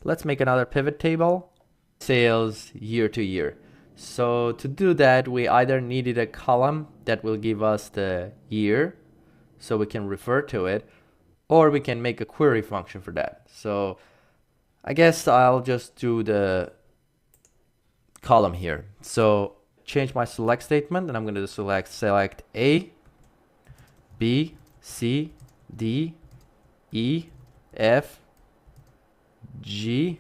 let's make another pivot table, sales year to year. So to do that, we either needed a column that will give us the year so we can refer to it, or we can make a query function for that. So I guess I'll just do the column here. So change my select statement, and I'm going to select A, B, C, D, E, F, G,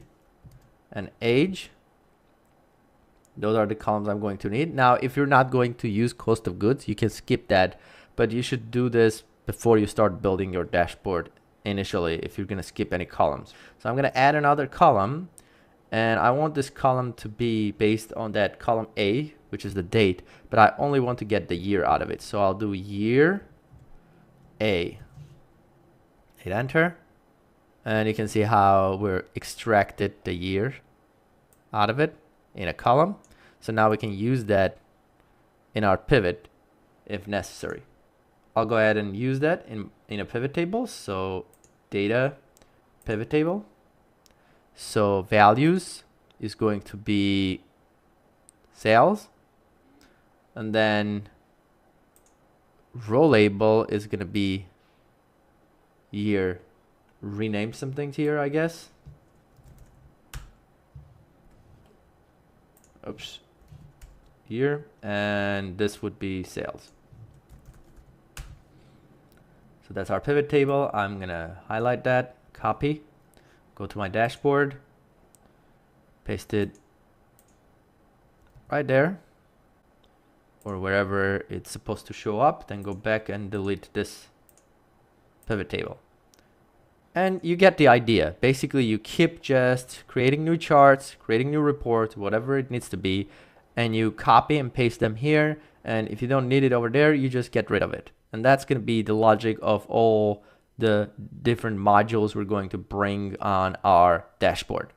and H. Those are the columns I'm going to need. Now, if you're not going to use cost of goods, you can skip that, but you should do this before you start building your dashboard initially if you're going to skip any columns. So I'm going to add another column, and I want this column to be based on that column A, which is the date, but I only want to get the year out of it. So I'll do year A. Hit enter, and you can see how we're extracted the year out of it in a column. So now we can use that in our pivot if necessary. I'll go ahead and use that in a pivot table. So data pivot table. So values is going to be sales, and then row label is going to be year. Rename some things here, I guess. Oops. Year, and this would be sales. So that's our pivot table. I'm gonna highlight that, copy, go to my dashboard, paste it right there or wherever it's supposed to show up, then go back and delete this pivot table. And you get the idea. Basically, you keep just creating new charts, creating new reports, whatever it needs to be, and you copy and paste them here. And if you don't need it over there, you just get rid of it. And that's going to be the logic of all the different modules we're going to bring on our dashboard.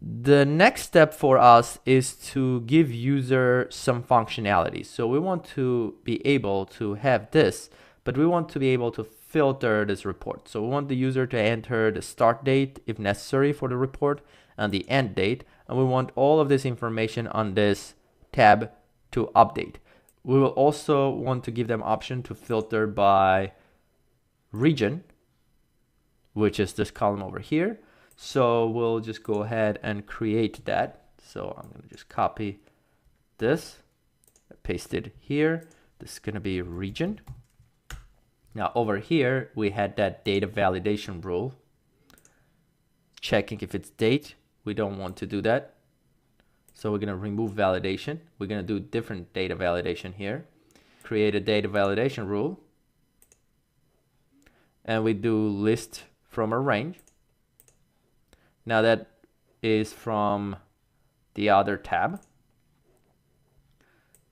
The next step for us is to give user some functionality. So we want to be able to have this, but we want to be able to filter this report. So we want the user to enter the start date if necessary for the report and the end date. And we want all of this information on this tab to update. We will also want to give them option to filter by region, which is this column over here. So we'll just go ahead and create that. So I'm going to just copy this, paste it here. This is going to be region. Now over here, we had that data validation rule, checking if it's date. We don't want to do that. So we're going to remove validation. We're going to do different data validation here. Create a data validation rule. And we do list from a range. Now that is from the other tab.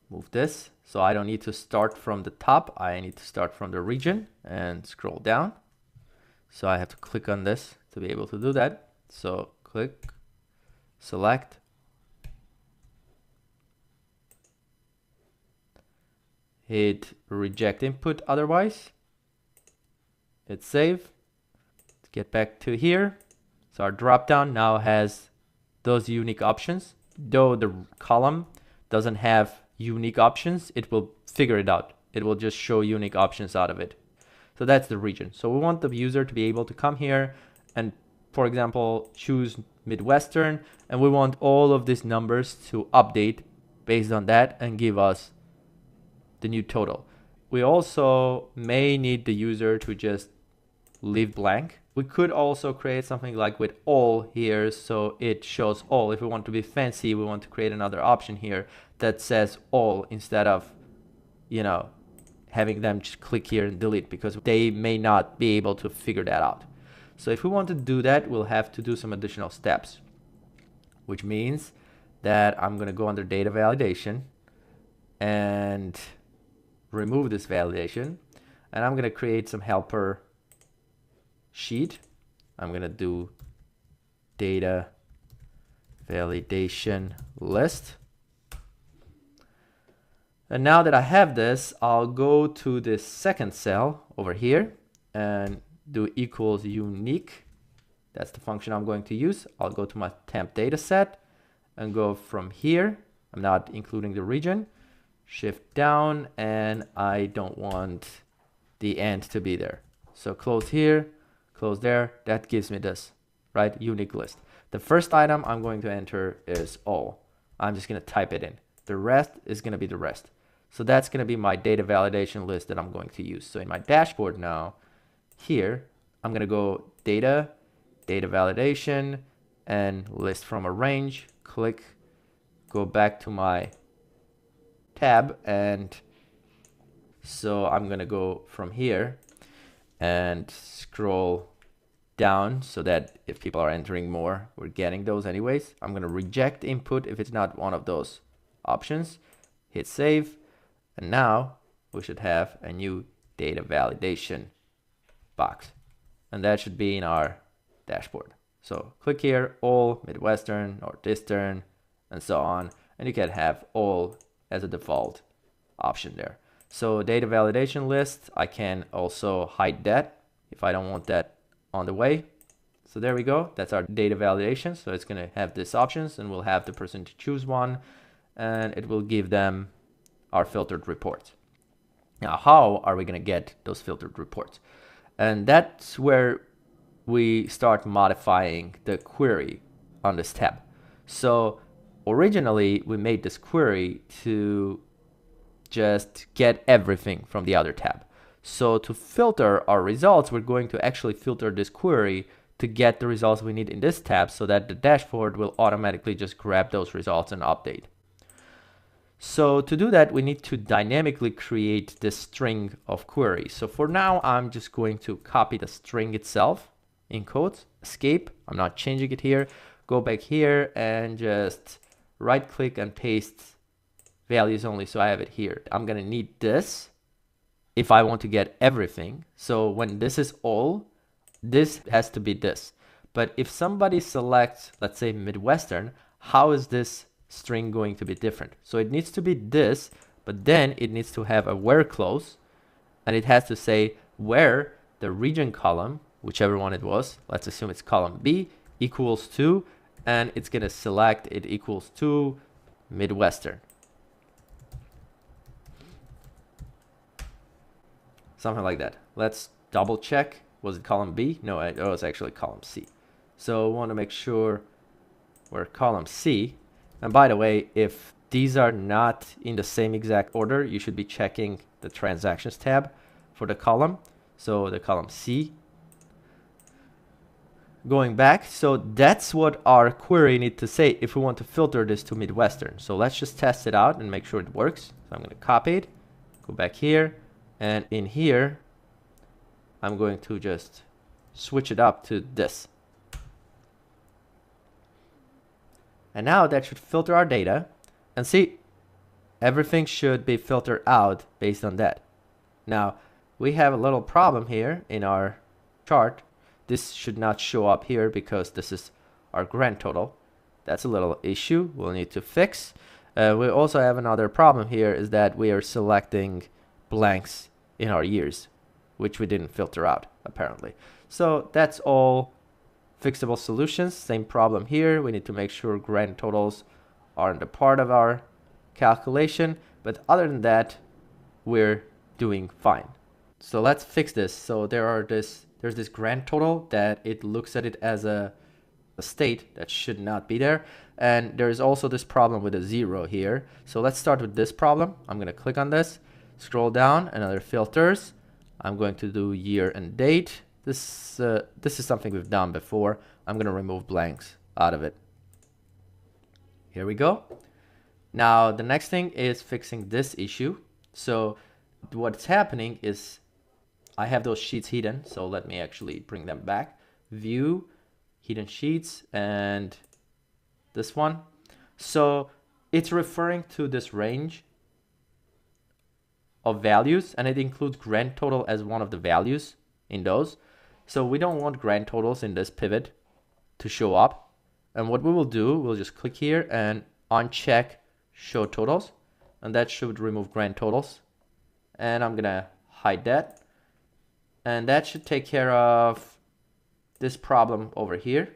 Move this. So I don't need to start from the top. I need to start from the region and scroll down. So I have to click on this to be able to do that. So click, select, hit reject input otherwise, hit save. Let's get back to here. So our dropdown now has those unique options. Though the column doesn't have unique options, it will figure it out. It will just show unique options out of it. So that's the region. So we want the user to be able to come here and, for example, choose Midwestern, and we want all of these numbers to update based on that and give us the new total. We also may need the user to just leave blank. We could also create something like with all here, so it shows all. If we want to be fancy, we want to create another option here that says all instead of, you know, having them just click here and delete, because they may not be able to figure that out. So if we want to do that, we'll have to do some additional steps, which means that I'm going to go under data validation and remove this validation, and I'm going to create some helper sheet. I'm going to do data validation list. And now that I have this, I'll go to this second cell over here and do equals unique That's the function I'm going to use. I'll go to my temp data set and go from here. I'm not including the region. Shift down, and I don't want the end to be there. So close here, close there. That gives me this, right? Unique list. The first item I'm going to enter is all. I'm just going to type it in. The rest is going to be the rest. So that's going to be my data validation list that I'm going to use. So in my dashboard now, here, I'm going to go data, data validation, and list from a range. Click, go back to my tab, and so I'm going to go from here and scroll down so that if people are entering more, we're getting those anyways. I'm going to reject input if it's not one of those options. Hit save, and now we should have a new data validation box, and that should be in our dashboard. So click here, all, Midwestern, Northeastern, and so on, and you can have all as a default option there. So data validation list, I can also hide that if I don't want that on the way. So there we go. That's our data validation. So it's going to have these options, and we'll have the person to choose one, and it will give them our filtered reports. Now, how are we going to get those filtered reports? And that's where we start modifying the query on this tab. So originally, we made this query to just get everything from the other tab. So to filter our results, we're going to actually filter this query to get the results we need in this tab so that the dashboard will automatically just grab those results and update. So to do that, we need to dynamically create this string of queries. So for now, I'm just going to copy the string itself in quotes, escape. I'm not changing it here. Go back here and just right click and paste values only. So I have it here. I'm going to need this if I want to get everything. So when this is all, this has to be this. But if somebody selects, let's say Midwestern, how is this string going to be different? So it needs to be this, but then it needs to have a where clause, and it has to say where the region column, whichever one it was, let's assume it's column B, equals to, and it's going to select it equals to Midwestern. Something like that. Let's double check. Was it column B? No, it was actually column C. So we want to make sure we're column C. And by the way, if these are not in the same exact order, you should be checking the transactions tab for the column. So the column C. Going back, so that's what our query needs to say if we want to filter this to Midwestern. So let's just test it out and make sure it works. So I'm going to copy it, go back here, and in here, I'm going to just switch it up to this. And now that should filter our data, and see, everything should be filtered out based on that. Now, we have a little problem here in our chart. This should not show up here because this is our grand total. That's a little issue we'll need to fix. We also have another problem here, is that we are selecting blanks in our years, which we didn't filter out apparently. So that's all fixable solutions. Same problem here. We need to make sure grand totals aren't a part of our calculation, but other than that, we're doing fine. So let's fix this. So there's this grand total that it looks at it as a state that should not be there, and there's also this problem with a 0 here. So let's start with this problem. I'm going to click on this, scroll down, another filters. I'm going to do year and date. This is something we've done before. I'm going to remove blanks out of it. Here we go. Now the next thing is fixing this issue. So what's happening is I have those sheets hidden. So let me actually bring them back. View, hidden sheets, and this one. So it's referring to this range of values, and it includes grand total as one of the values in those. So we don't want grand totals in this pivot to show up. And what we will do, we'll just click here and uncheck show totals, and that should remove grand totals. And I'm gonna hide that. And that should take care of this problem over here.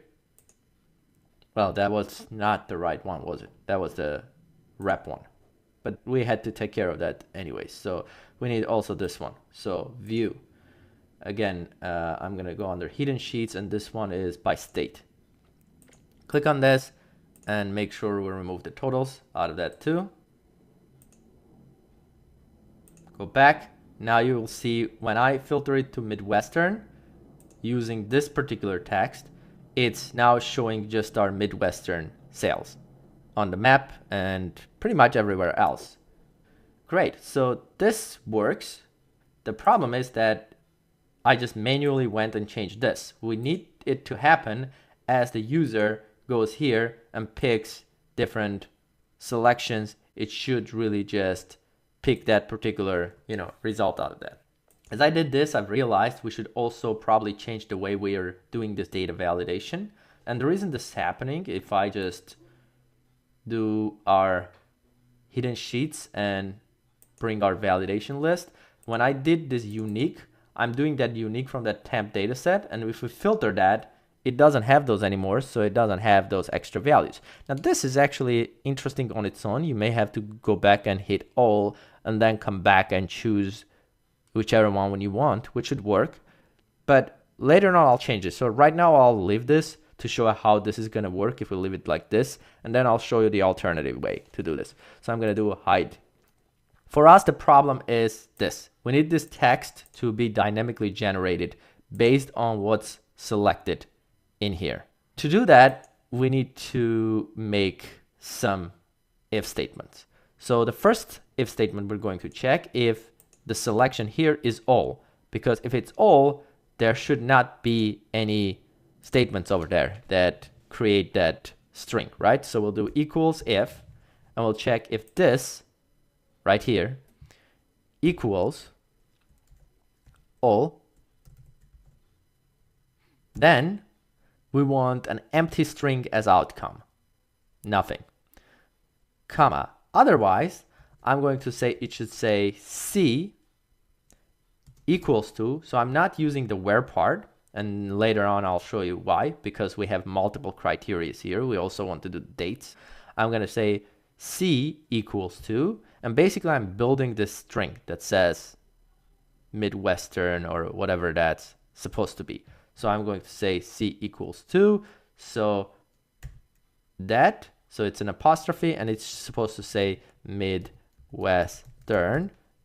Well, that was not the right one, was it? That was the rep one. But we had to take care of that anyway. So we need also this one. So view. Again, I'm going to go under hidden sheets, and this one is by state. Click on this and make sure we remove the totals out of that too. Go back. Now you will see when I filter it to Midwestern using this particular text, it's now showing just our Midwestern sales on the map and pretty much everywhere else. Great, so this works. The problem is that I just manually went and changed this. We need it to happen as the user goes here and picks different selections. It should really just pick that particular, result out of that. As I did this, I've realized we should also probably change the way we are doing this data validation. And the reason this is happening, if I just do our hidden sheets and bring our validation list, when I did this unique, I'm doing that unique from that temp data set. And if we filter that, it doesn't have those anymore, so it doesn't have those extra values. Now this is actually interesting on its own. You may have to go back and hit all and then come back and choose whichever one you want, which should work. But later on I'll change it. So right now I'll leave this to show how this is gonna work if we leave it like this, and then I'll show you the alternative way to do this. So I'm gonna do a hide. For us, the problem is this. We need this text to be dynamically generated based on what's selected in here. To do that, we need to make some if statements. So the first if statement we're going to check if the selection here is all, because if it's all, there should not be any statements over there that create that string, right? So we'll do equals if, and we'll check if this right here equals all. Then we want an empty string as outcome, nothing, comma. Otherwise, I'm going to say it should say C equals to, so I'm not using the where part, and later on I'll show you why, because we have multiple criteria here. We also want to do dates. I'm going to say C equals to, and basically I'm building this string that says Midwestern or whatever that's supposed to be. So I'm going to say C equals to, so that, so it's an apostrophe and it's supposed to say Midwestern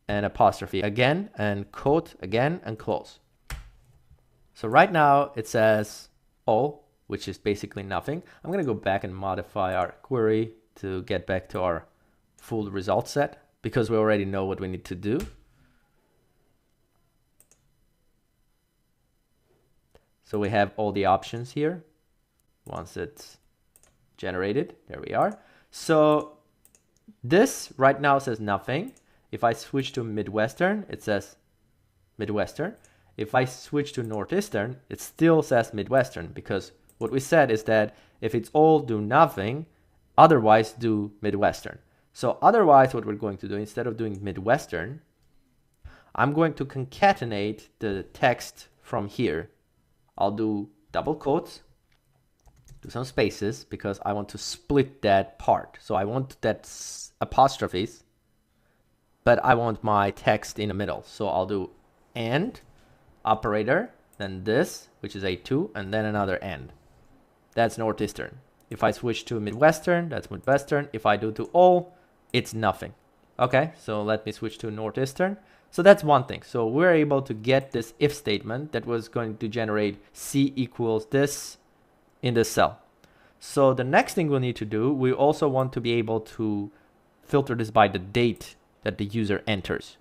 and apostrophe again and quote again and close. So right now it says all, which is basically nothing. I'm going to go back and modify our query to get back to our full result set because we already know what we need to do. So we have all the options here. Once it's generated, there we are. So this right now says nothing. If I switch to Midwestern, it says Midwestern. If I switch to Northeastern, it still says Midwestern, because what we said is that if it's all, do nothing, otherwise do Midwestern. So otherwise what we're going to do, instead of doing Midwestern, I'm going to concatenate the text from here. I'll do double quotes, do some spaces, because I want to split that part. So I want that apostrophes, but I want my text in the middle. So I'll do and operator, then this, which is A2, and then another and. That's Northeastern. If I switch to Midwestern, that's Midwestern. If I do to all, it's nothing. Okay, so let me switch to Northeastern. So that's one thing. So we're able to get this if statement that was going to generate C equals this in this cell. So the next thing we'll need to do, we also want to be able to filter this by the date that the user enters.